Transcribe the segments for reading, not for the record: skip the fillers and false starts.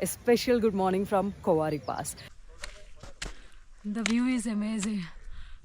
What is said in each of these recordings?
A special good morning from Kowari Pass. The view is amazing.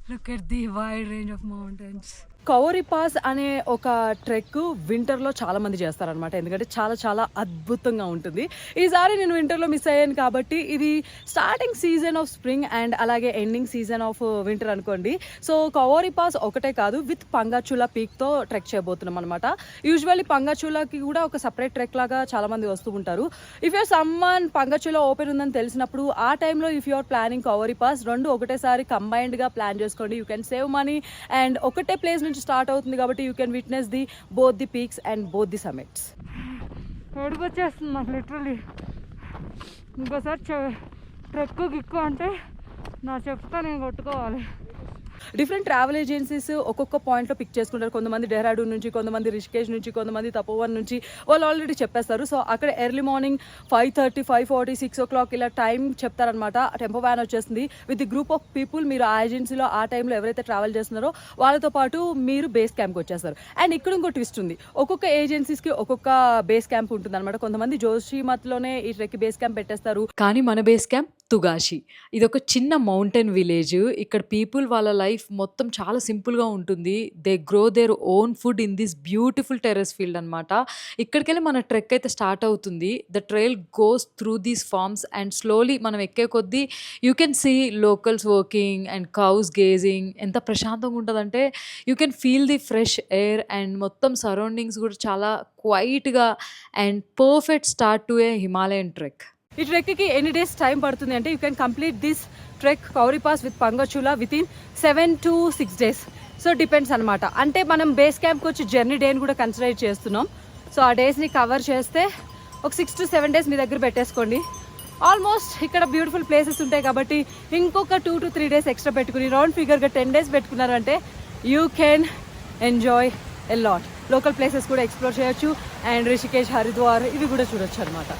Look at the wide range of mountains. Kuari pass అనే ఒక trek వింటర్లో చాలా మంది చేస్తారనమాట. ఎందుకంటే చాలా చాలా అద్భుతంగా ఉంటుంది. ఈసారి నేను వింటర్లో మిస్ అయ్యాను కాబట్టి ఇది starting season of spring and అలాగే ఎండింగ్ సీజన్ ఆఫ్ వింటర్ అనుకోండి. సో కౌరి పాస్ ఒకటే కాదు, విత్ పంగాచులా పీక్తో ట్రెక్ చేయబోతున్నాం అనమాట. యూజువల్లీ పంగాచులాకి కూడా ఒక సపరేట్ ట్రెక్ లాగా చాలా మంది వస్తూ ఉంటారు. ఇఫ్ యూర్ సమ్మన్ పంగాచులా ఓపెన్ ఉందని తెలిసినప్పుడు ఆ టైంలో ఇఫ్ యూఆర్ ప్లానింగ్ కౌరి పాస్ రెండు ఒకటేసారి కంబైన్డ్గా ప్లాన్ చేసుకోండి. You can save money and ఒకటే ప్లేస్ నుంచి స్టార్ట్ అవుతుంది కాబట్టి you can witness the both the peaks and both the summits. ఏడుపు వచ్చేస్తుంది నాకు లిటరలీ. ఇంకోసారి ట్రెక్ గిక్కు అంటే నా చెప్తా నేను కొట్టుకోవాలి. డిఫరెంట్ ట్రావెల్ ఏజెన్సీస్ ఒక్కొక్క పాయింట్లో పిక్ చేసుకుంటారు. కొంతమంది డెహ్రాడూన్ నుంచి, కొంతమంది రిషికేష్ నుంచి, కొంతమంది తపోవన్ నుంచి వాళ్ళు ఆల్రెడీ చెప్పేస్తారు. సో అక్కడ ఎర్లీ మార్నింగ్ 5:30, 5:40, 6 o'clock ఇలా టైం చెప్తారనమాట. టెంపో వ్యాన్ వచ్చేస్తుంది with the group of people. మీరు ఆ ఏజెన్సీలో ఆ టైంలో ఎవరైతే ట్రావెల్ చేస్తున్నారో వాళ్ళతో పాటు మీరు బేస్ క్యాంప్కి వచ్చేస్తారు. అండ్ ఇక్కడ ఇంకో ట్విస్ట్ ఉంది, ఒక్కొక్క ఏజెన్సీస్కి ఒక్కొక్క బేస్ క్యాంప్ ఉంటుంది అనమాట. కొంతమంది జోషిమత్లోనే ఈ ట్రెక్ బేస్ క్యాంప్ పెట్టేస్తారు. కానీ మన బేస్ క్యాంప్ తుగాషి. ఇది ఒక చిన్న మౌంటైన్ విలేజ్. ఇక్కడ పీపుల్ వాళ్ళ లైఫ్ మొత్తం చాలా సింపుల్గా ఉంటుంది. They grow their own food in this beautiful terrace field అనమాట. ఇక్కడికెళ్ళి మన ట్రెక్ అయితే స్టార్ట్ అవుతుంది. The trail goes through these farms and slowly మనం ఎక్కే కొద్దీ you can see locals working and cows grazing. ఎంత ప్రశాంతంగా ఉంటుందంటే you can feel the fresh air and మొత్తం సరౌండింగ్స్ కూడా చాలా క్వైట్గా and perfect start to A Himalayan trek. ఈ ట్రెక్కి ఎన్ని డేస్ టైం పడుతుంది అంటే you can complete this trek Kuari pass with Pangarchulla within 7 to 6 days. So depends అనమాట. అంటే మనం బేస్ క్యాంప్కి వచ్చి జర్నీ డేని కూడా కన్సిడర్ చేస్తున్నాం. సో ఆ డేస్ని కవర్ చేస్తే ఒక 6 to 7 days మీ దగ్గర పెట్టేసుకోండి. ఆల్మోస్ట్ ఇక్కడ బ్యూటిఫుల్ ప్లేసెస్ ఉంటాయి కాబట్టి ఇంకొక 2 to 3 days ఎక్స్ట్రా పెట్టుకుని రౌండ్ ఫిగర్గా 10 days పెట్టుకున్నారంటే you can enjoy a lot. Local places కూడా ఎక్స్ప్లోర్ చేయొచ్చు అండ్ రిషికేష్, హరిద్వార్ ఇవి కూడా చూడొచ్చు అనమాట.